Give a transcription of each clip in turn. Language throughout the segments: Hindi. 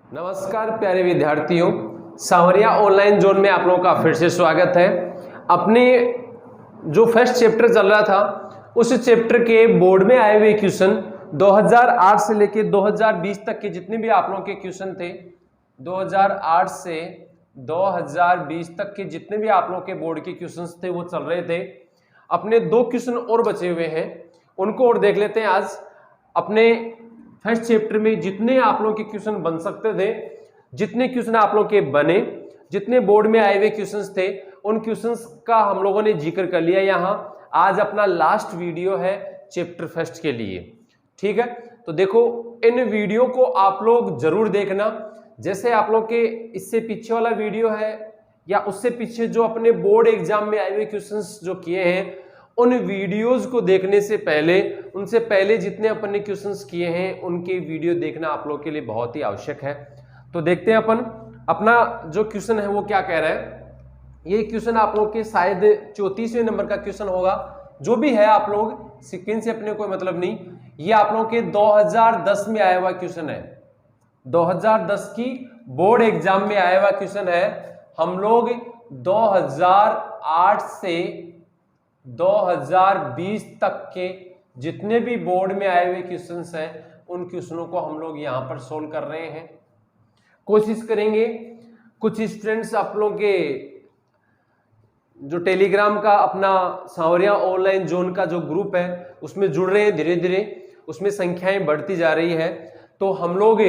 नमस्कार प्यारे विद्यार्थियों, सांवरिया ऑनलाइन जोन में आप लोगों का फिर से स्वागत है। अपने जो फर्स्ट चैप्टर चल रहा था उस चैप्टर के बोर्ड में आए हुए क्वेश्चन 2008 से लेके 2020 तक के जितने भी आप लोगों के क्वेश्चन थे, 2008 से 2020 तक के जितने भी आप लोगों के बोर्ड के क्वेश्चंस थे वो चल रहे थे। अपने दो क्वेश्चन और बचे हुए हैं, उनको और देख लेते हैं। आज अपने फर्स्ट चैप्टर में जितने आप लोगों के क्वेश्चन बन सकते थे, जितने क्वेश्चन आप लोगों के बने, जितने बोर्ड में आए हुए क्वेश्चंस थे, उन क्वेश्चंस का हम लोगों ने जिक्र कर लिया। यहाँ आज अपना लास्ट वीडियो है चैप्टर फर्स्ट के लिए, ठीक है। तो देखो, इन वीडियो को आप लोग जरूर देखना। जैसे आप लोग के इससे पीछे वाला वीडियो है या उससे पीछे जो अपने बोर्ड एग्जाम में आए हुए क्वेश्चंस जो किए हैं, उन वीडियोस को देखने से पहले, उनसे पहले जितने अपन ने क्वेश्चंस किए हैं उनके वीडियो देखना आप लोग के लिए बहुत ही आवश्यक है। तो देखते हैं अपन अपना जो क्वेश्चन है वो क्या कह रहा है। ये क्वेश्चन आप लोग के शायद 34वें नंबर का क्वेश्चन होगा। जो भी है आप लोग सीक्वेंस से अपने कोई मतलब नहीं, ये आप लोगों के 2010 में आया हुआ क्वेश्चन है। 2010 की बोर्ड एग्जाम में आया हुआ क्वेश्चन है। हम लोग 2008 से 2020 तक के जितने भी बोर्ड में आए हुए क्वेश्चंस हैं उन क्वेश्चनों को हम लोग यहां पर सोल्व कर रहे हैं, कोशिश करेंगे। कुछ स्टूडेंट्स आप लोग के जो टेलीग्राम का अपना सांवरिया ऑनलाइन जोन का जो ग्रुप है उसमें जुड़ रहे हैं, धीरे धीरे उसमें संख्याएं बढ़ती जा रही है। तो हम लोग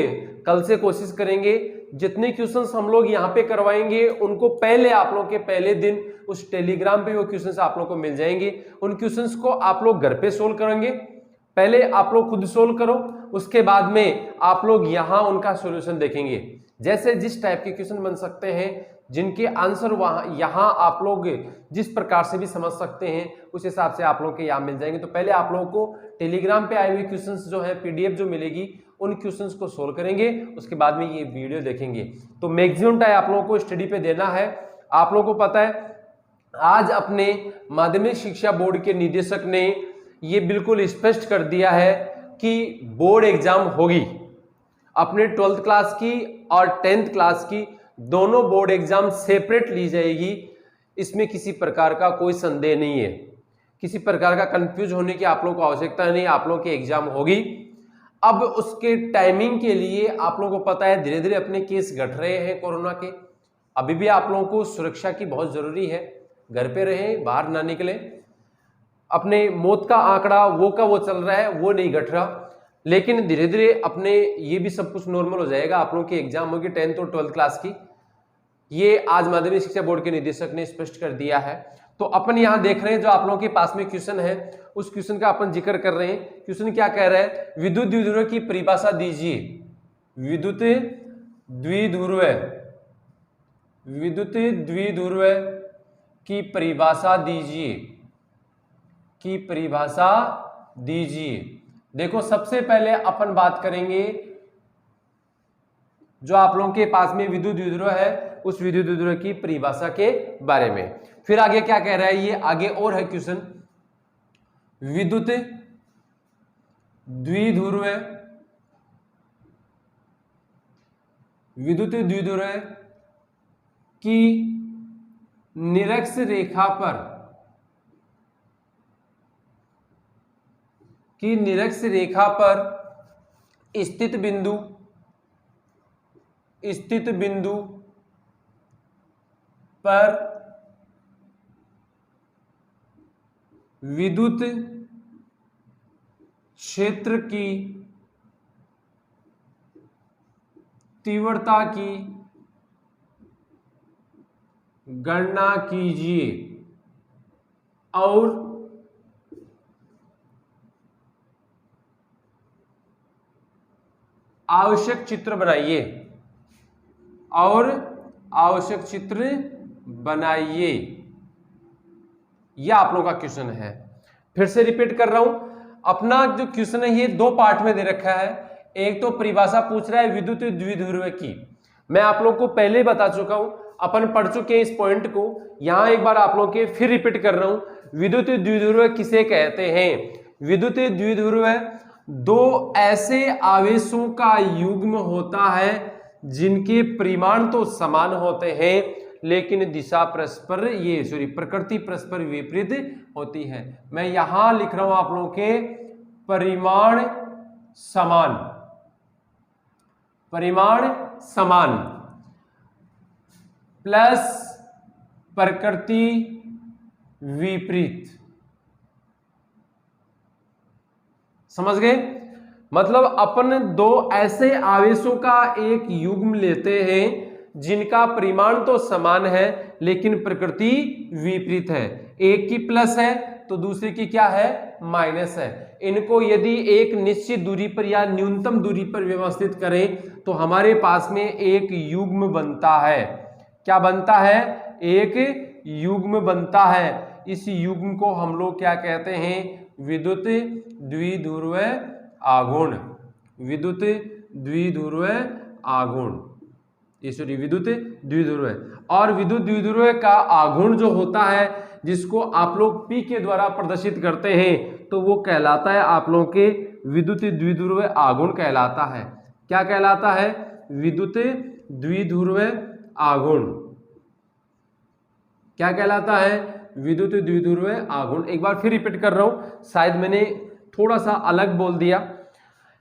कल से कोशिश करेंगे जितने क्वेश्चंस हम लोग यहाँ पे करवाएंगे उनको पहले आप लोग के पहले दिन उस टेलीग्राम पे वो क्वेश्चंस आप लोग को मिल जाएंगे। उन क्वेश्चंस को आप लोग घर पे सोल्व करेंगे। पहले आप लोग खुद सोल्व करो, उसके बाद में आप लोग यहाँ उनका सॉल्यूशन देखेंगे। जैसे जिस टाइप के क्वेश्चन बन सकते हैं, जिनके आंसर वहां यहाँ आप लोग जिस प्रकार से भी समझ सकते हैं उस हिसाब से आप लोग के यहाँ मिल जाएंगे। तो पहले आप लोगों को टेलीग्राम पे आए हुए क्वेश्चंस जो है पीडीएफ जो मिलेगी उन क्वेश्चंस को सोल्व करेंगे, उसके बाद में ये वीडियो देखेंगे। तो मैक्सिमम टाइम आप लोगों को स्टडी पे देना है। आप लोगों को पता है आज अपने माध्यमिक शिक्षा बोर्ड के निदेशक ने ये बिल्कुल स्पष्ट कर दिया है कि बोर्ड एग्जाम होगी। अपने 12th क्लास की और 10th क्लास की दोनों बोर्ड एग्जाम सेपरेट ली जाएगी। इसमें किसी प्रकार का कोई संदेह नहीं है, किसी प्रकार का कंफ्यूज होने की आप लोगों को आवश्यकता नहीं। आप लोगों की एग्जाम होगी। अब उसके टाइमिंग के लिए आप लोगों को पता है धीरे धीरे अपने केस घट रहे हैं कोरोना के। अभी भी आप लोगों को सुरक्षा की बहुत जरूरी है, घर पे रहें, बाहर ना निकलें। अपने मौत का आंकड़ा वो का वो चल रहा है, वो नहीं घट रहा, लेकिन धीरे धीरे अपने ये भी सब कुछ नॉर्मल हो जाएगा। आप लोगों की एग्जाम होगी 10th और 12th क्लास की, ये आज माध्यमिक शिक्षा बोर्ड के निदेशक ने स्पष्ट कर दिया है। तो अपन यहाँ देख रहे हैं जो आप लोगों के पास में क्वेश्चन है उस क्वेश्चन का अपन जिक्र कर रहे हैं। क्वेश्चन क्या कह रहा है, विद्युत द्विध्रुव की परिभाषा दीजिए। विद्युत द्विध्रुव, विद्युत द्विध्रुव की परिभाषा दीजिए, की परिभाषा दीजिए। देखो, सबसे पहले अपन बात करेंगे जो आप लोगों के पास में विद्युत द्विध्रुव है उस विद्युत द्विध्रुव की परिभाषा के बारे में। फिर आगे क्या कह रहा है, ये आगे और है क्वेश्चन, विद्युत द्विध्रुव, विद्युत द्विध्रुव की निरक्ष रेखा पर, की निरक्ष रेखा पर स्थित बिंदु, स्थित बिंदु पर विद्युत क्षेत्र की तीव्रता की गणना कीजिए और आवश्यक चित्र बनाइए, और आवश्यक चित्र बनाइए। यह आप लोगों का क्वेश्चन है। फिर से रिपीट कर रहा हूं, अपना जो क्वेश्चन है ये दो पार्ट में दे रखा है। एक तो परिभाषा पूछ रहा है विद्युत द्विध्रुव की, मैं आप लोग को पहले बता चुका हूं, अपन पढ़ चुके हैं इस पॉइंट को। यहां एक बार आप लोग के फिर रिपीट कर रहा हूं, विद्युत द्विध्रुव किसे कहते हैं। विद्युत द्विध्रुव दो ऐसे आवेशों का युग्म होता है जिनके परिमाण तो समान होते हैं लेकिन दिशा परस्पर प्रकृति परस्पर विपरीत होती है। मैं यहां लिख रहा हूं आप लोगों के परिमाण समान प्लस प्रकृति विपरीत। समझ गए? मतलब अपन दो ऐसे आवेशों का एक युग्म लेते हैं जिनका परिमाण तो समान है लेकिन प्रकृति विपरीत है। एक की प्लस है तो दूसरे की क्या है, माइनस है। इनको यदि एक निश्चित दूरी पर या न्यूनतम दूरी पर व्यवस्थित करें तो हमारे पास में एक युग्म बनता है। क्या बनता है? एक युग्म बनता है। इस युग्म को हम लोग क्या कहते हैं? विद्युत द्विध्रुव आघूर्ण। विद्युत द्विध्रुव आघूर्ण, विद्युत द्विध्रुव। और विद्युत द्विध्रुव का आघूर्ण जो होता है जिसको आप लोग P के द्वारा प्रदर्शित करते हैं तो वो कहलाता है आप लोगों के विद्युत द्विध्रुव आघूर्ण कहलाता है। क्या कहलाता है? विद्युत द्विध्रुव आघूर्ण। क्या कहलाता है? विद्युत द्विध्रुव आघूर्ण। एक बार फिर रिपीट कर रहा हूं, शायद मैंने थोड़ा सा अलग बोल दिया।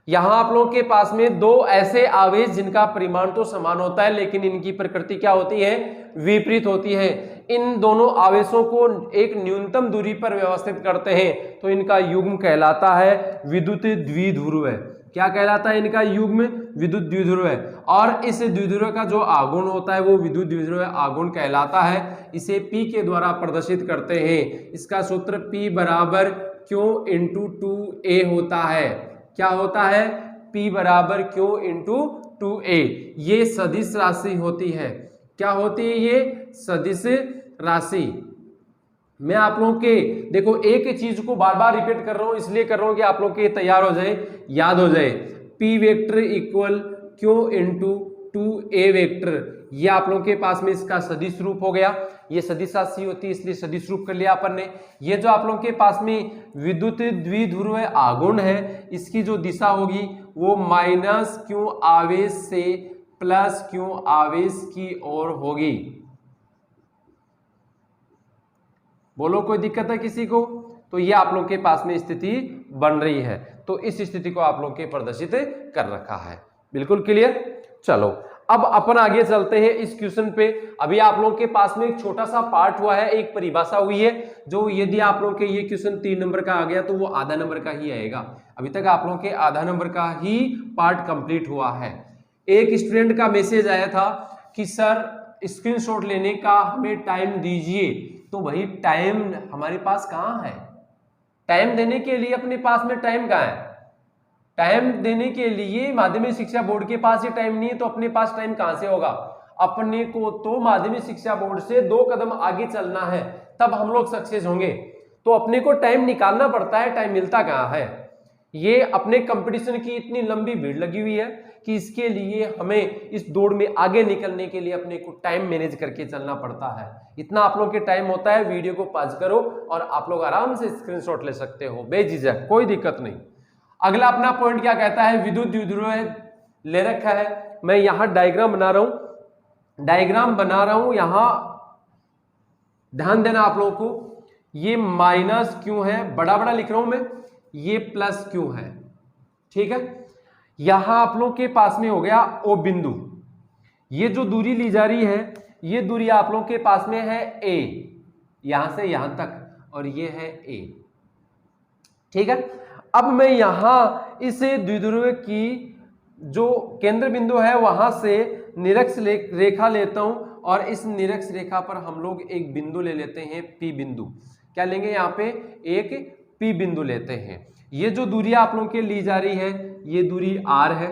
यहां आप लोगों के पास में दो ऐसे आवेश जिनका परिमाण तो समान होता है लेकिन इनकी प्रकृति क्या होती है? विपरीत होती है। इन दोनों आवेशों को एक न्यूनतम दूरी पर व्यवस्थित करते हैं तो इनका युग्म कहलाता है विद्युत द्विध्रुव। क्या कहलाता है इनका युग्म? विद्युत द्विध्रुव। और इस द्विध्रुव का जो आघूर्ण होता है वो विद्युत द्विध्रुव आघूर्ण कहलाता है। इसे P के द्वारा प्रदर्शित करते हैं। इसका सूत्र P बराबर Q इंटू 2A होता है। क्या होता है? P बराबर Q इंटू 2A। ये सदिश राशि होती है। क्या होती है ये? सदिश राशि। मैं आप लोगों के देखो एक चीज को बार बार रिपीट कर रहा हूं, इसलिए कर रहा हूं कि आप लोग के तैयार हो जाए, याद हो जाए। P vector equal Q into 2A vector. ये आप लोगों के पास में इसका सदिश रूप हो गया। ये सदिश राशि होती है इसलिए सदिश रूप कर लिया अपन ने। ये जो आप लोगों के पास में विद्युत द्विध्रुव आघूर्ण है इसकी जो दिशा होगी वो माइनस Q आवेश से प्लस Q आवेश की ओर होगी। बोलो कोई दिक्कत है किसी को? तो ये आप लोग के पास में स्थिति बन रही है। तो इस स्थिति को आप लोग के प्रदर्शित कर रखा है। बिल्कुल क्लियर? चलो अब अपन आगे चलते हैं इस क्वेश्चन पे। अभी आप लोगों के पास में एक छोटा सा पार्ट हुआ है, एक परिभाषा हुई है जो यदि आप लोगों के ये क्वेश्चन 3 नंबर का आ गया तो वो आधा नंबर का ही आएगा। अभी तक आप लोगों के आधा नंबर का ही पार्ट कंप्लीट हुआ है। एक स्टूडेंट का मैसेज आया था कि सर स्क्रीनशॉट लेने का हमें टाइम दीजिए। तो भाई टाइम हमारे पास कहाँ है? टाइम देने के लिए अपने पास में टाइम कहाँ है? टाइम देने के लिए माध्यमिक शिक्षा बोर्ड के पास ही टाइम नहीं है तो अपने पास टाइम कहां से होगा? अपने को तो माध्यमिक शिक्षा बोर्ड से 2 कदम आगे चलना है तब हम लोग सक्सेस होंगे। तो अपने को टाइम निकालना पड़ता है, टाइम मिलता कहां है? ये अपने कंपटीशन की इतनी लंबी भीड़ लगी हुई है कि इसके लिए हमें इस दौड़ में आगे निकलने के लिए अपने को टाइम मैनेज करके चलना पड़ता है। इतना आप लोग के टाइम होता है, वीडियो को पॉज करो और आप लोग आराम से स्क्रीनशॉट ले सकते हो बेझिझक, कोई दिक्कत नहीं। अगला अपना पॉइंट क्या कहता है? विद्युत द्विध्रुव ले रखा है। मैं यहां डायग्राम बना रहा हूं, यहां ध्यान देना आप लोगों को। ये माइनस क्यू है, बड़ा बड़ा लिख रहा हूं मैं, ये प्लस क्यू है, ठीक है। यहां आप लोग के पास में हो गया ओ बिंदु। ये जो दूरी ली जा रही है ये दूरी आप लोग के पास में है ए, यहां से यहां तक, और ये है ए, ठीक है। अब मैं यहां इस द्विध्रुव की जो केंद्र बिंदु है वहां से निरक्ष रेखा लेता हूं और इस निरक्ष रेखा पर हम लोग एक बिंदु ले लेते हैं पी बिंदु। क्या लेंगे? यहां पे एक पी बिंदु लेते हैं। ये जो दूरी आप लोगों के ली जा रही है ये दूरी आर है,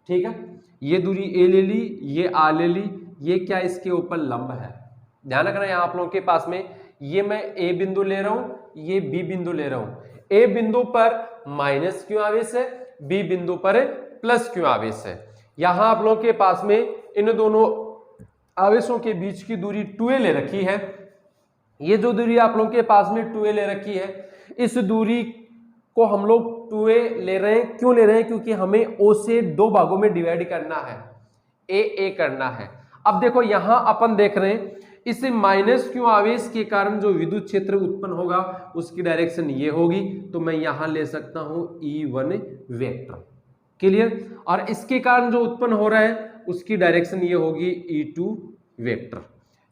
ठीक है। ये दूरी ए ले ली, ये आर ले ली, ये क्या इसके ऊपर लंब है। ध्यान रखना यहां आप लोगों के पास में ये मैं ए बिंदु ले रहा हूं, ये बी बिंदु ले रहा हूं। ए बिंदु पर माइनस क्यू आवेश है, बी बिंदु पर प्लस क्यू आवेश है। यहां आप लोगों के पास में इन दोनों आवेशों के बीच की दूरी 2a ले रखी है। ये जो दूरी आप लोगों के पास में 2a ले रखी है, इस दूरी को हम लोग 2a ले रहे हैं। क्यों ले रहे हैं? क्योंकि हमें O से 2 भागों में डिवाइड करना है। ए करना है। अब देखो यहां अपन देख रहे हैं इस माइनस क्यू आवेश के कारण जो विद्युत क्षेत्र उत्पन्न होगा उसकी डायरेक्शन ये होगी, तो मैं यहां ले सकता हूं E1 वेक्टर। क्लियर? और इसके कारण जो उत्पन्न हो रहा है उसकी डायरेक्शन ये होगी E2 वेक्टर।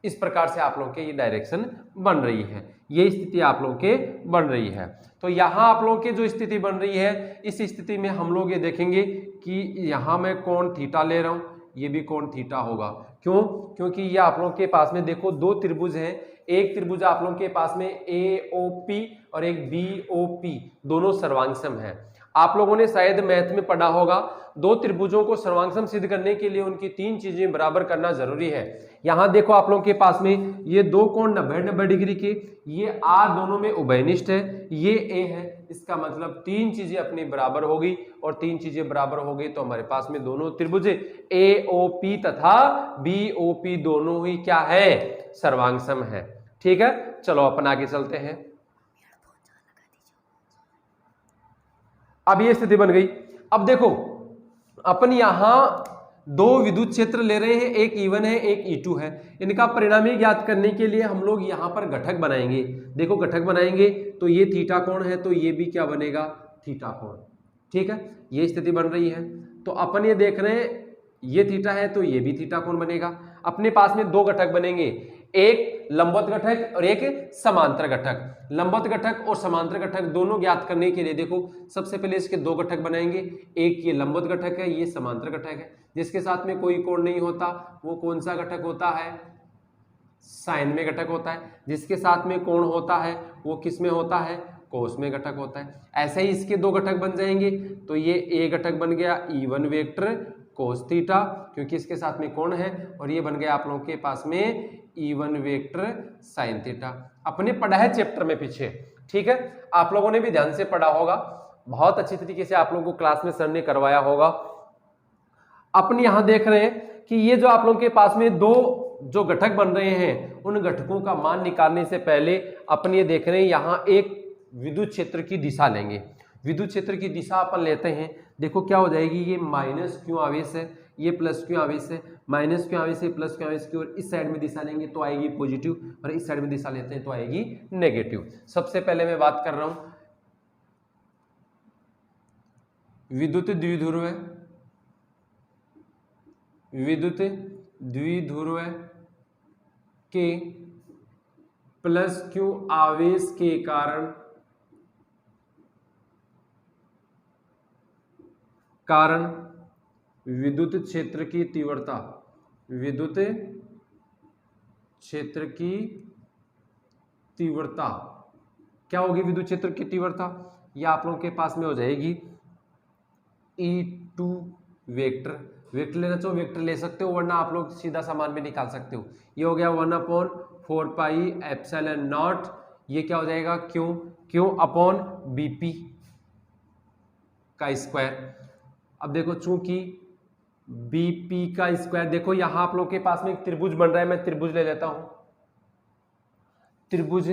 इस प्रकार से आप लोगों के ये डायरेक्शन बन रही है, ये स्थिति आप लोगों के बन रही है। तो यहां आप लोगों के जो स्थिति बन रही है, इस स्थिति में हम लोग ये देखेंगे कि यहां मैं कोण थीटा ले रहा हूं, ये भी कोण थीटा होगा। क्यों? क्योंकि ये आप लोगों के पास में देखो दो त्रिभुज हैं, एक त्रिभुज आप लोगों के पास में AOP और एक BOP, दोनों सर्वांगसम है। आप लोगों ने शायद मैथ में पढ़ा होगा, दो त्रिभुजों को सर्वांगसम सिद्ध करने के लिए उनकी तीन चीजें बराबर करना जरूरी है। यहां देखो आप लोगों के पास में ये दो कोण 90-90 डिग्री के, ये R दोनों में उभयनिष्ठ है, ये A है, इसका मतलब तीन चीजें अपनी बराबर होगी, और तीन चीजें बराबर हो गई तो हमारे पास में दोनों त्रिभुज AOP तथा BOP दोनों ही क्या है? सर्वांगसम है। ठीक है, चलो अपन आगे चलते हैं। अब ये स्थिति बन गई। अब देखो अपन यहां दो विद्युत क्षेत्र ले रहे हैं, एक E1 है एक E2 है। इनका परिणामी ज्ञात करने के लिए हम लोग यहां पर घटक बनाएंगे। देखो घटक बनाएंगे तो ये थीटा कोण है, तो ये भी क्या बनेगा? थीटा कोण। ठीक है, ये स्थिति बन रही है। तो अपन ये देख रहे हैं ये थीटा है तो ये भी थीटा कोण बनेगा। अपने पास में दो घटक बनेंगे, एक लंबवत घटक और एक समांतर घटक। लंबवत घटक और समांतर घटक दोनों ज्ञात करने के लिए देखो सबसे पहले इसके दो घटक बनाएंगे, एक ये लंबवत घटक है, ये समांतर घटक है। जिसके साथ में कोई कोण नहीं होता वो कौन सा घटक होता है? साइन में घटक होता है। जिसके साथ में कोण होता है वो किस में होता है? कोस में घटक होता है। ऐसे ही इसके दो घटक बन जाएंगे, तो ये ए घटक बन गया E1 वेक्टर कोस थीटा, क्योंकि इसके साथ में कोण है, और ये बन गया आप लोगों के पास में E1 वेक्टर साइन थीटा। अपने पढ़ा है चैप्टर में पीछे। ठीक है, आप लोगों ने भी ध्यान से पढ़ा होगा, बहुत अच्छी तरीके से आप लोगों को क्लास में सर ने करवाया होगा। अपन यहां देख रहे हैं कि ये जो आप लोगों के पास में दो जो घटक बन रहे हैं, उन घटकों का मान निकालने से पहले अपन ये देख रहे हैं यहां एक विद्युत क्षेत्र की दिशा लेंगे। विद्युत क्षेत्र की दिशा अपन लेते हैं, देखो क्या हो जाएगी, ये माइनस क्यू आवेश है, ये प्लस क्यू आवेश है, माइनस क्यू आवेश है प्लस क्यू आवेश की ओर इस साइड में दिशा लेंगे तो आएगी पॉजिटिव, और इस साइड में दिशा लेते हैं तो आएगी नेगेटिव। सबसे पहले मैं बात कर रहा हूं विद्युत द्विध्रुव, विद्युत द्विध्रुव के प्लस क्यू आवेश के कारण विद्युत क्षेत्र की तीव्रता, विद्युत क्षेत्र की तीव्रता क्या होगी? विद्युत क्षेत्र की तीव्रता ये आप लोगों के पास में हो जाएगी E2 वेक्टर। वेक्टर लेना चाहो वेक्टर ले सकते हो, वरना आप लोग सीधा सामान में निकाल सकते हो। ये हो गया 1/4 पाई एप्सिलॉन नॉट, ये क्या हो जाएगा? क्यू अपॉन BP का स्क्वायर। अब देखो चूंकि BP का स्क्वायर, देखो यहां आप लोग के पास में एक त्रिभुज बन रहा है, मैं त्रिभुज ले लेता हूं। त्रिभुज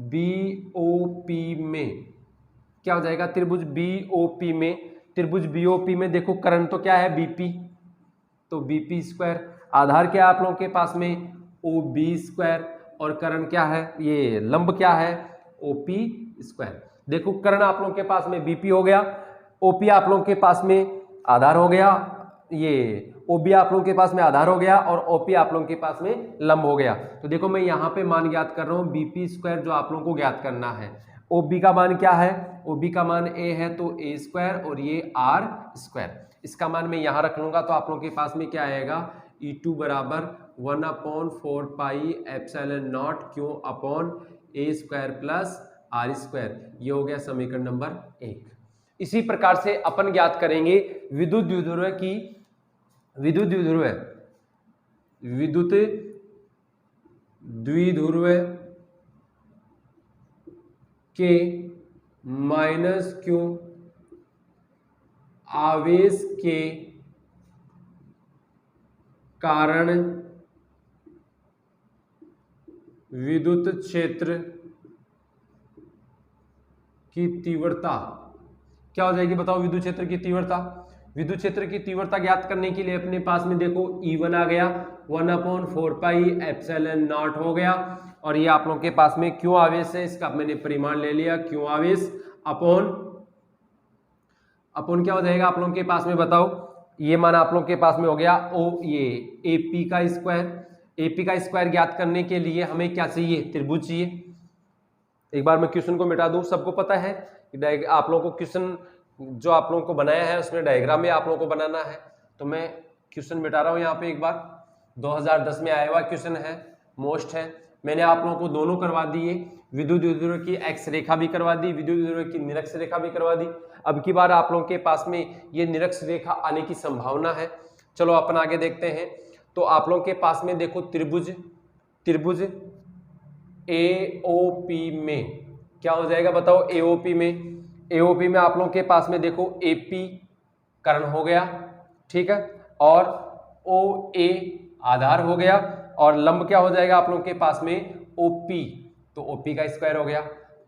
BOP में क्या हो जाएगा? त्रिभुज BOP में देखो करण तो क्या है? BP, तो BP स्क्वायर। आधार क्या है आप लोगों के पास में? OB square. और करण क्या है? ये लंब क्या है? OP square. देखो करण आप लोगों के पास में BP हो गया, OP आप लोगों के पास में आधार हो गया, ये OB आप लोगों के पास में आधार हो गया, और OP आप लोगों के पास में लंब हो गया। तो देखो मैं यहाँ पे मान ज्ञात कर रहा हूँ BP स्क्वायर, जो आप लोगों को ज्ञात करना है। OB का मान क्या है? OB का मान A है तो A स्क्वायर, और ये R स्क्वायर। इसका मान मैं यहाँ रख लूंगा तो आप लोगों के पास में क्या आएगा? E2 बराबर 1/4 pi epsilon not Q upon A square plus R square. ये हो गया समीकरण नंबर 1। इसी प्रकार से अपन ज्ञात करेंगे विद्युत द्विध्रुव के माइनस क्यू आवेश के कारण विद्युत क्षेत्र की तीव्रता क्या हो जाएगी? बताओ विद्युत क्षेत्र की तीव्रता। विद्युत क्षेत्र की तीव्रता ज्ञात करने के लिए अपने पास में देखो E1 आ गया 1/4πε0 हो गया, और ये आप लोगों के पास में क्यों आवेश है, इसका मैंने परिमाण ले लिया, क्यों आवेश अपॉन क्या हो जाएगा आप लोगों के पास में बताओ, ये मान आप लोगों के पास में हो गया ये AP का स्क्वायर ज्ञात करने के लिए हमें क्या चाहिए, त्रिभुज चाहिए। एक बार मैं क्वेश्चन को मिटा दूं, सबको पता है आप लोगों को क्वेश्चन जो आप लोगों को बनाया है उसमें डायग्राम में आप लोगों को बनाना है, तो मैं क्वेश्चन मिटा रहा हूं यहाँ पे एक बार। 2010 में आया हुआ क्वेश्चन है, मोस्ट है। मैंने आप लोगों को दोनों करवा दिए, विद्युत द्विध्रुव की एक्स रेखा भी करवा दी, विद्युत द्विध्रुव की निरक्ष रेखा भी करवा दी। अब की बार आप लोगों के पास में ये निरक्ष रेखा आने की संभावना है। चलो अपन आगे देखते हैं। तो आप लोगों के पास में देखो त्रिभुज AOP में क्या हो जाएगा बताओ, AOP में आप लोगों के पास में देखो AP कर्ण हो गया, ठीक है, और OA आधार हो गया, और लंब क्या हो जाएगा आप लोगों के पास में OP, तो OP का स्क्वायर हो गया,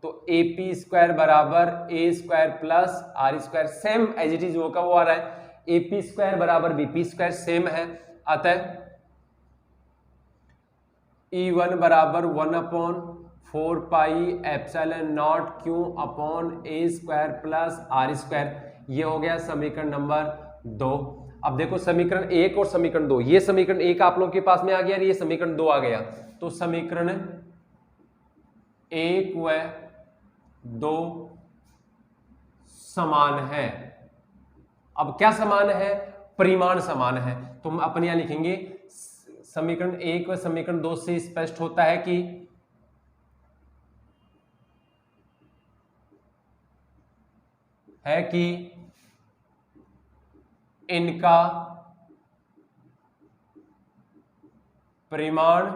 तो AP स्क्वायर बराबर A square plus R square, same as it is वो का वो आ रहा है, AP स्क्वायर बराबर BP स्क्वायर सेम है, अतः E1 बराबर 1/4πε0 Q upon A square plus R square, ये हो गया समीकरण नंबर 2। अब देखो समीकरण 1 और समीकरण 2, ये समीकरण 1 आप लोगों के पास में आ गया और ये समीकरण 2 आ गया, तो समीकरण 1 व 2 समान है। अब क्या समान है, परिमाण समान है, तो हम अपन यहां लिखेंगे समीकरण 1 व समीकरण 2 से स्पष्ट होता है कि इनका परिमाण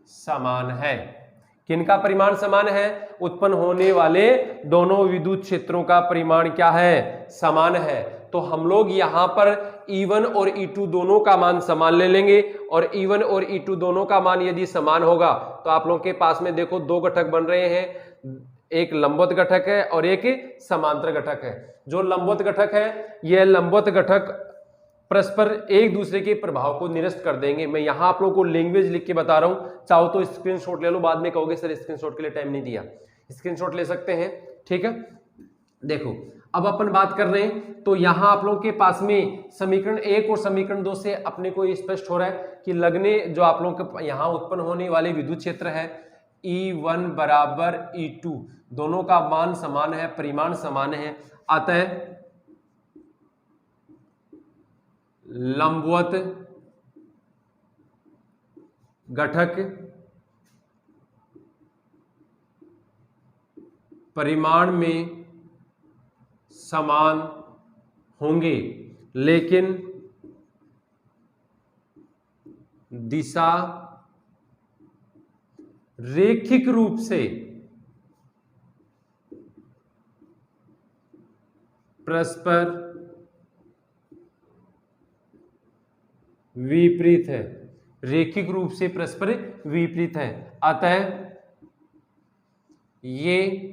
समान है। किनका परिमाण समान है, उत्पन्न होने वाले दोनों विद्युत क्षेत्रों का परिमाण क्या है, समान है। तो हम लोग यहां पर E1 और E2 दोनों का मान समान ले लेंगे, और E1 और E2 दोनों का मान यदि समान होगा तो आप लोगों के पास में देखो दो घटक बन रहे हैं, एक लंबवत घटक है और एक समांतर घटक है। जो लंबवत घटक है, यह लंबवत घटक परस्पर एक दूसरे के प्रभाव को निरस्त कर देंगे। मैं यहां आप लोगों को लैंग्वेज लिख के बता रहा हूं, चाहो तो स्क्रीनशॉट ले लो, बाद में कहोगे सर स्क्रीनशॉट के लिए टाइम नहीं दिया, स्क्रीनशॉट ले सकते हैं, ठीक है। देखो अब अपन बात कर रहे हैं, तो यहां आप लोगों के पास में समीकरण 1 और समीकरण 2 से अपने को स्पष्ट हो रहा है कि लगने जो आप लोगों के यहां उत्पन्न होने वाले विद्युत क्षेत्र है E1 बराबर E2, दोनों का मान समान है, परिमाण समान है, अतः लंबवत घटक परिमाण में समान होंगे, लेकिन दिशा रैखिक रूप से परस्पर विपरीत है, रैखिक रूप से परस्पर विपरीत है, अतः ये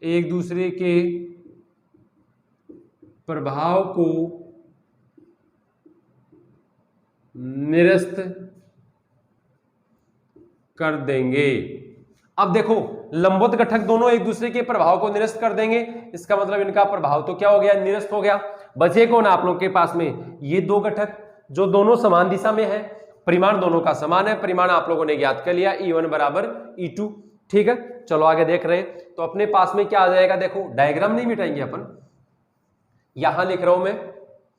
एक दूसरे के प्रभाव को निरस्त कर देंगे। अब देखो लंबवत घटक दोनों एक दूसरे के प्रभाव को निरस्त कर देंगे, इसका मतलब इनका प्रभाव तो क्या हो गया, निरस्त हो गया। बचे कौन आप लोग के पास में, ये दो घटक जो दोनों समान दिशा में है, परिमाण दोनों का समान है, परिमाण आप लोगों ने ज्ञात कर लिया E1 बराबर E2, ठीक है। चलो आगे देख रहे हैं, तो अपने पास में क्या आ जाएगा, देखो डायग्राम नहीं मिटाएंगे अपन, यहां लिख रहा हूं मैं,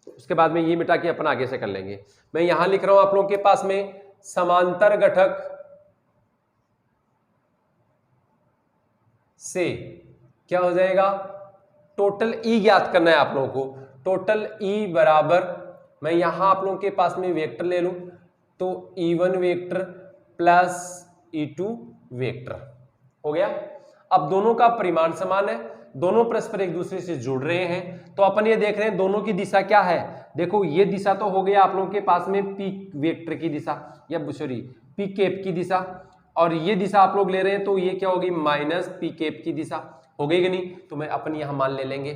उसके बाद में ये मिटा के अपन आगे से कर लेंगे। मैं यहां लिख रहा हूं आप लोगों के पास में समांतर घटक से क्या हो जाएगा, टोटल E ज्ञात करना है आप लोगों को। टोटल E बराबर, मैं यहां आप लोगों के पास में वेक्टर ले लूं, तो E1 vector plus E2 vector हो गया। अब दोनों का परिमाण समान है, दोनों परस्पर एक दूसरे से जुड़ रहे हैं, तो अपन ये देख रहे हैं दोनों की दिशा क्या है। देखो ये दिशा तो हो गया आप लोगों के पास में P वेक्टर की दिशा, या सॉरी P कैप की दिशा, और ये दिशा आप लोग ले रहे हैं तो ये क्या होगी, माइनस पी कैप की दिशा हो गई कि नहीं, तो मैं अपन यहां मान ले लेंगे,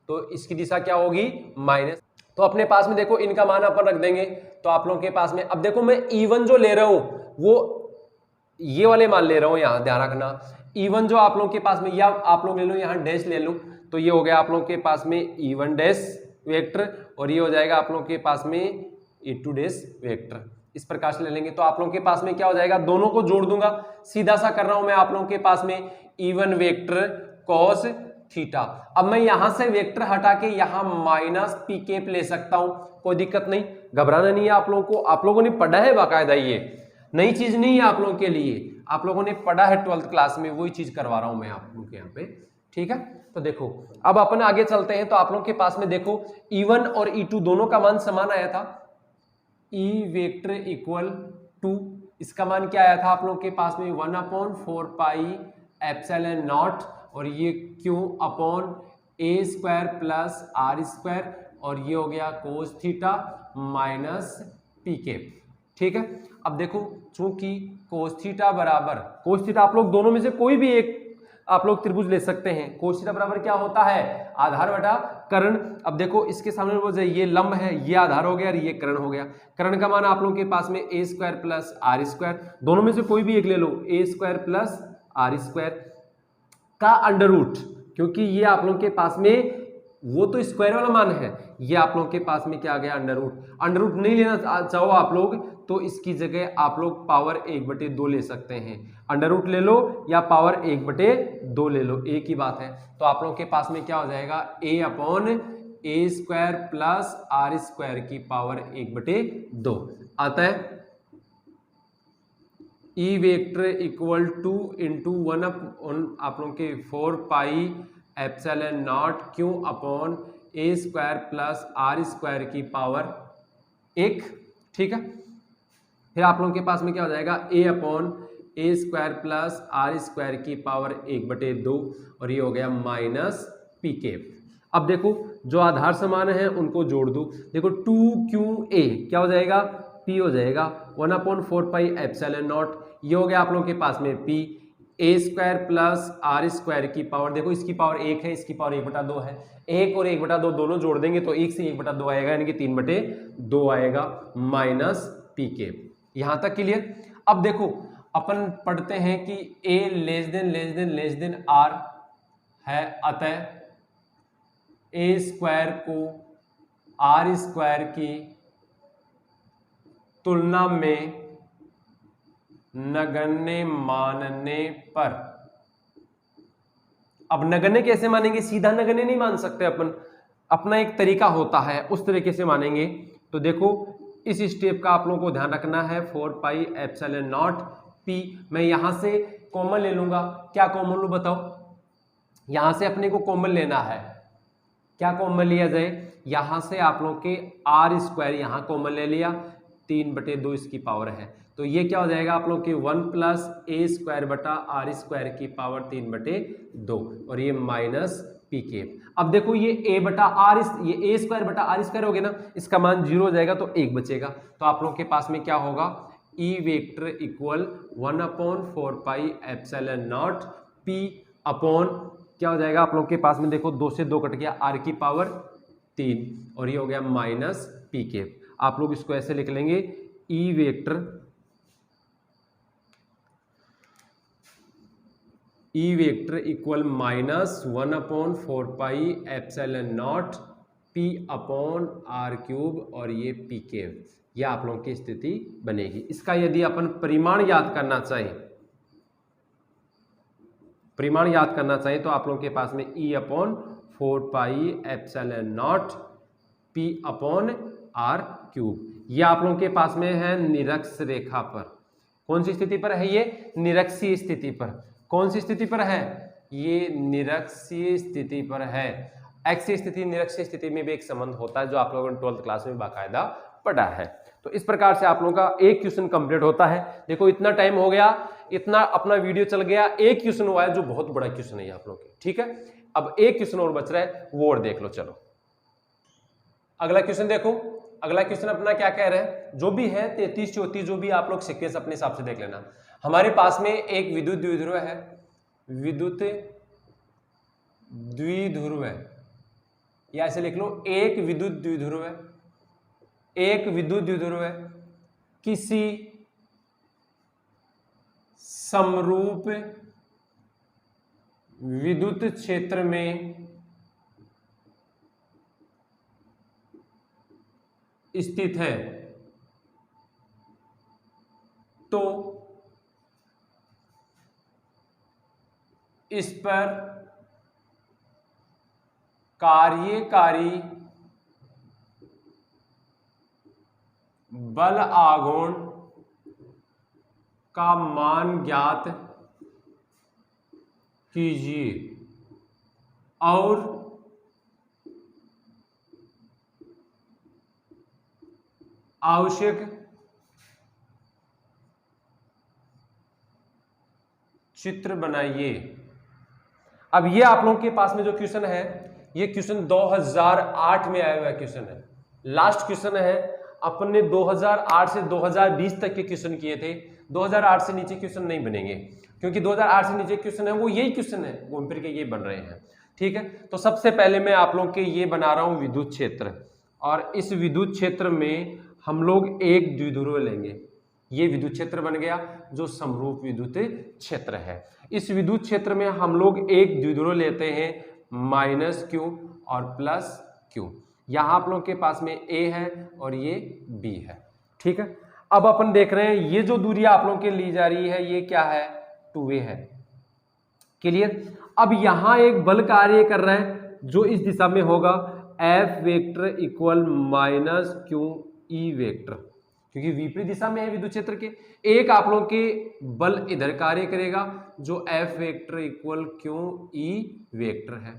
तो इसकी दिशा क्या होगी, माइनस। तो अपने पास में देखो इनका मान अपन रख देंगे, तो आप लोगों के पास में अब देखो मैं E1 जो ले रहा हूं वो ये वाले मान ले रहा हूं, यहां ध्यान रखना E1 जो आप लोगों के पास में, या आप लोग ले लो यहां डैश ले लो, तो ये हो गया आप लोगों के पास में E1 डैश वेक्टर, और ये हो जाएगा आप लोगों के पास में E2 डैश वेक्टर। इस प्रकार से ले लेंगे तो आप लोगों के पास में क्या हो जाएगा, दोनों को जोड़ दूंगा, सीधा सा कर रहा हूं मैं आप लोगों के पास में E1 वेक्टर कॉस थीटा। अब मैं यहां से वेक्टर हटा के यहां माइनस पी कैप ले सकता हूं, कोई दिक्कत नहीं, घबराना नहीं है आप लोगों को, आप लोगों ने पढ़ा है बाकायदा, ये नई चीज नहीं है आप लोगों के लिए, आप लोगों ने पढ़ा है 12th क्लास में, वही चीज करवा रहा हूं मैं आप लोगों के यहाँ पे, ठीक है। तो देखो अब अपन आगे चलते हैं, तो आप लोगों के पास में देखो E1 और E2 दोनों का मान समान आया था, E वेक्टर इक्वल टू, इसका मान क्या आया था आप लोगों के पास में 1/4 पाई एप्सिलॉन नॉट, और ये Q upon a square plus r square, और ये हो गया cos theta minus P cap, ठीक है। अब देखो चूंकि कोस थीटा बराबर, कोस थीटा आप लोग दोनों में से कोई भी एक आप लोग त्रिभुज ले सकते हैं, कोस थीटा बराबर क्या होता है, आधार बटा कर्ण। अब देखो इसके सामने वो ये लंब है, ये आधार हो गया और ये कर्ण हो गया, कर्ण का मान आप लोगों के पास में a square plus r square, दोनों में से कोई भी एक ले लो, a square plus r square का अंडर रूट, क्योंकि ये आप लोगों के पास में वो तो स्क्वायर वाला मान है, ये आप लोगों के पास में क्या आ गया, अंडर रूट। अंडर रूट नहीं लेना चाहो आप लोग तो इसकी जगह आप लोग पावर 1/2 ले सकते हैं, अंडर रूट ले लो या पावर 1/2 ले लो, एक ही बात है। तो आप लोगों के पास में क्या हो जाएगा, a upon a square plus r square की पावर 1/2 आता है। E vector equal two into 1 आप लोगों के 4 pi epsilon not Q upon a square plus r square की पावर 1, ठीक है। फिर आप लोगों के पास में क्या हो जाएगा, a upon a square plus r square की पावर 1/2, और ये हो गया माइनस पी कैप। अब देखो जो आधार समान है उनको जोड़ दो, देखो 2QA क्या हो जाएगा, P हो जाएगा 1/4 पाई एप्सिलॉन नॉट, ये हो गया आप लोगों के पास में P, a square plus r square की पावर, देखो इसकी पावर 1 है, इसकी पावर 1/2 है, 1 और 1/2 दोनों जोड़ देंगे तो 1 से 1/2 आएगा, यानी कि 3/2 आएगा, माइनस पी कैप। यहां तक क्लियर। अब देखो अपन पढ़ते हैं कि a लेस देन r है, अतः a स्क्वायर को r स्क्वायर की तुलना में नगण्य मानने पर, अब नगण्य कैसे मानेंगे, सीधा नगण्य नहीं मान सकते अपन, अपना एक तरीका होता है, उस तरीके से मानेंगे। तो देखो इस स्टेप का आप लोगों को ध्यान रखना है, 4 पाई एप्सिलॉन नॉट P, मैं यहां से कॉमन ले लूंगा, क्या कॉमन लूं बताओ, यहां से अपने को कॉमन लेना है, क्या कॉमन लिया जाए, यहां से आप लोगों के r स्क्वायर यहां कॉमन ले लिया, 3/2 इसकी पावर है, तो ये क्या हो जाएगा आप लोग के 1 प्लस a स्क्वायर बटा r स्क्वायर की पावर 3/2, और ये माइनस पी कैप। अब देखो ये a बटा r, ये a स्क्वायर बटा r स्क्वायर हो गया ना, इसका मान 0 हो जाएगा तो 1 बचेगा, तो आप लोग के पास में क्या होगा, E vector equal 1/4 pi epsilon not P upon क्या हो जाएगा आप लोग के पास में, देखो 2 से 2 कट गया, r की पावर 3, और ये हो गया माइनस पी कैप। आप लोग इसको ऐसे लिख लेंगे, E vector equal minus 1/4 pi epsilon not P upon r cube, और ये पी कैप, यह आप लोगों की स्थिति बनेगी। इसका यदि अपन परिमाण याद करना चाहें, तो आप लोगों के पास में E/4 pi epsilon not P upon r cube, यह आप लोगों के पास में है निरक्ष रेखा पर, कौन सी स्थिति पर है, ये निरक्षीय स्थिति पर, कौन सी स्थिति पर है, ये निरक्षीय स्थिति पर है। एक्सीय स्थिति निरक्षीय स्थिति में भी एक संबंध होता है, जो आप लोगों ने 12th क्लास में बाकायदा पढ़ा है। तो इस प्रकार से आप लोगों का एक क्वेश्चन कंप्लीट होता है। देखो इतना टाइम हो गया, इतना अपना वीडियो चल गया, एक क्वेश्चन हुआ है जो बहुत बड़ा क्वेश्चन है आप लोग के, ठीक है। अब एक क्वेश्चन और बच रहा है, वो और देख लो। चलो अगला क्वेश्चन देखो, अगला क्वेश्चन अपना क्या कह रहा है, जो भी है 33 34 जो भी आप लोग सीक्वेंस अपने हिसाब से देख लेना। हमारे पास में एक विद्युत द्विध्रुव है, विद्युत द्विध्रुव है, या ऐसे लिख लो एक विद्युत द्विध्रुव है, एक विद्युत द्विध्रुव है किसी समरूप विद्युत क्षेत्र में स्थित है तो इस पर कार्यकारी बल आघूर्ण का मान ज्ञात कीजिए और आवश्यक चित्र बनाइए। अब ये आप लोगों के पास में जो क्वेश्चन है, ये क्वेश्चन 2008 में आया हुआ क्वेश्चन है, लास्ट क्वेश्चन है। अपने 2008 से 2020 तक के क्वेश्चन किए थे, 2008 से नीचे क्वेश्चन नहीं बनेंगे, क्योंकि 2008 से नीचे क्वेश्चन है वो यही क्वेश्चन है, घूम फिर के ये बन रहे हैं। ठीक है, तो सबसे पहले मैं आप लोगों के ये बना रहा हूं विद्युत क्षेत्र, और इस विद्युत क्षेत्र में हम लोग एक द्विध्रुव लेंगे। ये विद्युत क्षेत्र बन गया जो समरूप विद्युत क्षेत्र है। इस विद्युत क्षेत्र में हम लोग एक द्विध्रुव लेते हैं -q और +q। यहां आप लोगों के पास में A है और ये B है। ठीक है, अब अपन देख रहे हैं ये जो दूरी आप लोगों के ली जा रही है ये क्या है, 2a है। क्लियर। अब यहां एक बल कार्य कर रहा है जो इस दिशा में होगा, F vector equal -QE vector, क्योंकि विपरीत दिशा में है विद्युत क्षेत्र के। एक आप लोगों के बल इधर कार्य करेगा जो F vector equal QE vector है।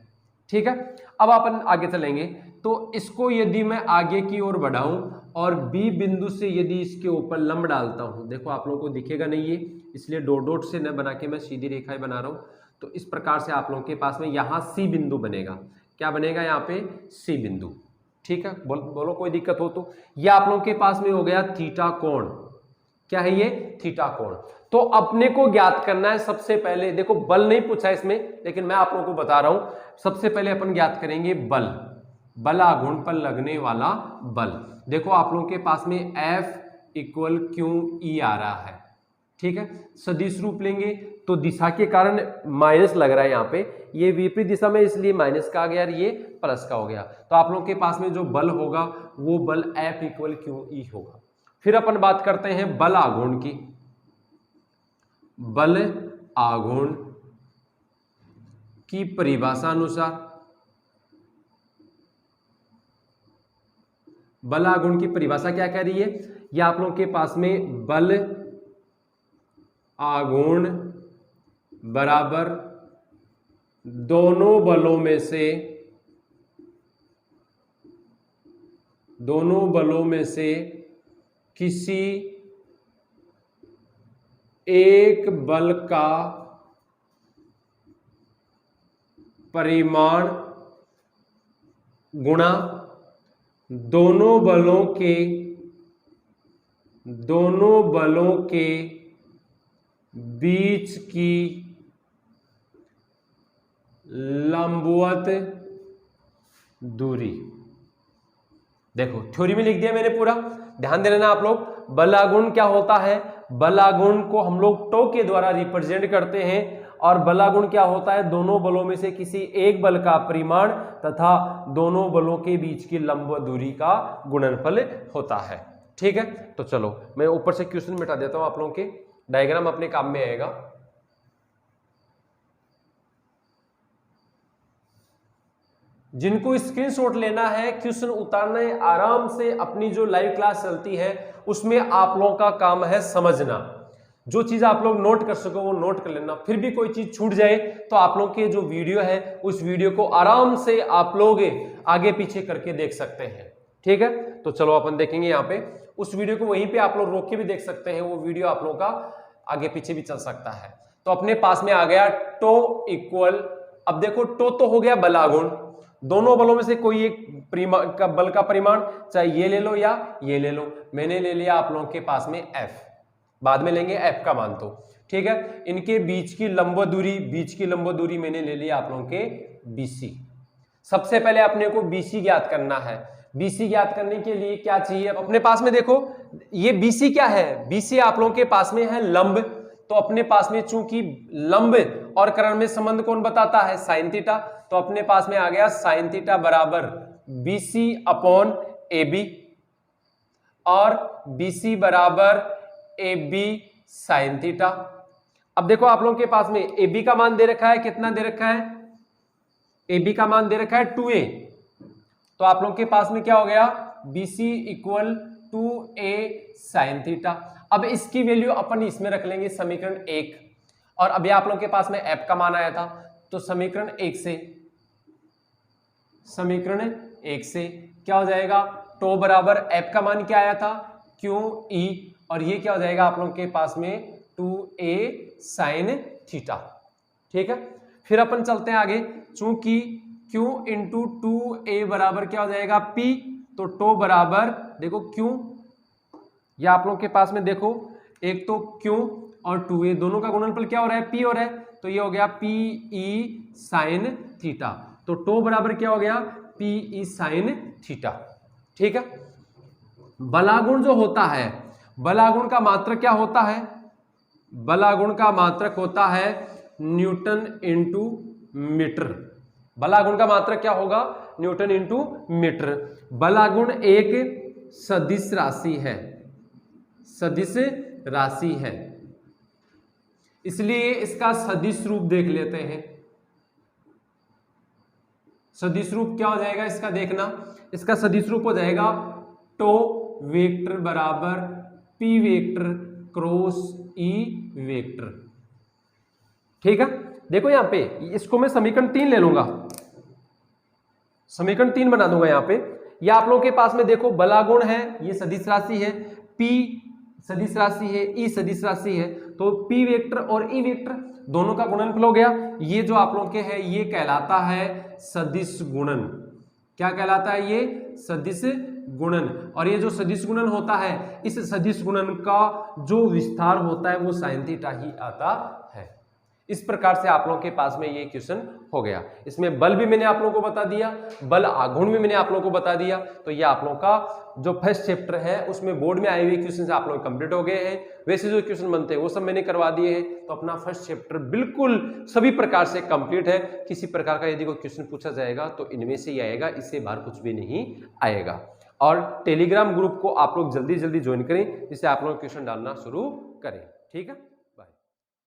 ठीक है, अब अपन आगे चलेंगे तो इसको यदि मैं आगे की ओर बढ़ाऊं और B बिंदु से यदि इसके ऊपर लंब डालता हूं, देखो आप लोगों को दिखेगा नहीं ये, इसलिए डॉट डॉट से न बना के मैं सीधी रेखाएं बना रहा हूं। तो इस प्रकार से आप लोगों के पास में यहां C बिंदु बनेगा। क्या बनेगा यहाँ पे, C बिंदु। ठीक है, बोलो कोई दिक्कत हो तो। ये आप लोगों के पास में हो गया थीटा कोण। क्या है ये, थीटा कोण। तो अपने को ज्ञात करना है सबसे पहले, देखो बल नहीं पूछा इसमें, लेकिन मैं आप लोगों को बता रहा हूं। सबसे पहले अपन ज्ञात करेंगे बल, बल आघूर्ण पर लगने वाला बल। देखो आप लोगों के पास में F इक्वल QE आ रहा है। ठीक है, सदिश रूप लेंगे तो दिशा के कारण माइनस लग रहा है यहाँ पे, ये विपरीत दिशा में इसलिए माइनस का आ गया और ये प्लस का हो गया। तो आप लोगों के पास में जो बल होगा वो बल F इक्वल QE होगा। फिर अपन बात करते हैं बल आघूर्ण की। बल आघूर्ण की परिभाषा अनुसार, बल आघूर्ण की परिभाषा क्या कह रही है, ये आप लोगों के पास में बल आघूर्ण बराबर दोनों बलों में से किसी एक बल का परिमाण गुणा दोनों बलों के बीच की लंबवत दूरी। देखो थ्योरी में लिख दिया मैंने पूरा, ध्यान देना आप लोग। बल आघूर्ण क्या होता है, बल आघूर्ण को हम लोग टो के द्वारा रिप्रेजेंट करते हैं, और बल आघूर्ण क्या होता है, दोनों बलों में से किसी एक बल का परिमाण तथा दोनों बलों के बीच की लंबवत दूरी का गुणनफल होता है। ठीक है, तो चलो मैं ऊपर से क्वेश्चन मिटा देता हूं, आप लोगों के डायग्राम अपने काम में आएगा। जिनको स्क्रीनशॉट लेना है, क्वेश्चन उतारना है, आराम से अपनी जो लाइव क्लास चलती है उसमें आप लोगों का काम है समझना। जो चीज आप लोग नोट कर सको वो नोट कर लेना। फिर भी कोई चीज छूट जाए तो आप लोग के जो वीडियो है उस वीडियो को आराम से आप लोग आगे पीछे करके देख सकते हैं। ठीक है, तो चलो अपन देखेंगे यहाँ पे उस वीडियो को, वहीं पे आप लोग रोक के भी देख सकते हैं, वो वीडियो आप लोगों का आगे पीछे भी चल सकता है। तो अपने पास में आ गया टो इक्वल, अब देखो टो तो हो गया बल आघूर्ण, दोनों बलों में से कोई एक बल का परिमाण, चाहे ये ले लो या ये ले लो। मैंने ले लिया आप लोगों के पास में F, बाद में लेंगे F का मान। तो ठीक है। इनके बीच की लंब दूरी मैंने ले लिया आप लोगों के BC। सबसे पहले अपने को BC ज्ञात करना है। BC ज्ञात करने के लिए क्या चाहिए, अब अपने पास में देखो ये BC क्या है, BC आप लोगों के पास में है लंब, तो अपने पास में चूंकि लंब और कर्ण में संबंध कौन बताता है, साइन थीटा, तो अपने पास में आ गया साइन थीटा बराबर BC अपॉन AB और BC बराबर AB साइन थीटा। अब देखो आप लोगों के पास में AB का मान दे रखा है, कितना दे रखा है, AB का मान दे रखा है 2A, तो आप लोगों के पास में क्या हो गया, BC equal 2A sine theta. अब इसकी वैल्यू अपन इसमें रख लेंगे समीकरण 1, और अभी आप लोगों के पास में F का मान आया था, तो समीकरण 1 से क्या हो जाएगा, टो बराबर F का मान क्या आया था, QE, और ये क्या हो जाएगा आप लोगों के पास में 2A साइन थीटा। ठीक है, फिर अपन चलते हैं आगे, चूंकि Q इंटू 2A बराबर क्या हो जाएगा P, तो टो बराबर देखो Q, या आप लोगों के पास में देखो एक तो Q और 2A दोनों का गुणनफल क्या हो रहा है, P हो रहा है, तो ये हो गया PE साइन थीटा, तो टो बराबर क्या हो गया PE साइन थीटा। ठीक है, बलागुण जो होता है, बलागुण का मात्रक क्या होता है, बलागुण का मात्रक होता है न्यूटन इंटू मीटर। बलागुण का मात्रक क्या होगा, न्यूटन इंटू मीटर। बलागुण एक सदिश राशि है, सदिश राशि है, इसलिए इसका सदिश रूप देख लेते हैं। सदिश रूप क्या हो जाएगा इसका, देखना, इसका सदिश रूप हो जाएगा टो वेक्टर बराबर P vector cross E vector. ठीक है, देखो यहां पे इसको मैं समीकरण 3 ले लूंगा, समीकरण 3 बना दूंगा यहां पे। या आप लोगों के पास में देखो बलागुण है, ये सदिश राशि है, P सदिश राशि है, E सदिश राशि है, तो P वेक्टर और E वेक्टर दोनों का गुणनफल हो गया। ये जो आप लोगों के है ये कहलाता है सदिश गुणन। क्या कहलाता है, ये सदिश गुणन। और ये जो सदिश गुणन होता है, इस सदिश गुणन का जो विस्तार होता है वो साइन थीटा ही आता है। इस प्रकार से आप लोगों के पास में ये क्वेश्चन हो गया। इसमें बल भी मैंने आप लोगों को बता दिया, बल आघूर्ण भी मैंने आप लोगों को बता दिया। तो ये आप लोगों का जो फर्स्ट चैप्टर है उसमें बोर्ड में आए हुए क्वेश्चन आप लोग कंप्लीट हो गए हैं। वैसे जो क्वेश्चन बनते हैं वो सब मैंने करवा दिए हैं। तो अपना फर्स्ट चैप्टर बिल्कुल सभी प्रकार से कंप्लीट है। किसी प्रकार का यदि कोई क्वेश्चन पूछा जाएगा तो इनमें से ही आएगा, इससे बाहर कुछ भी नहीं आएगा। और टेलीग्राम ग्रुप को आप लोग जल्दी जल्दी ज्वाइन करें, जिससे आप लोग क्वेश्चन डालना शुरू करें। ठीक है।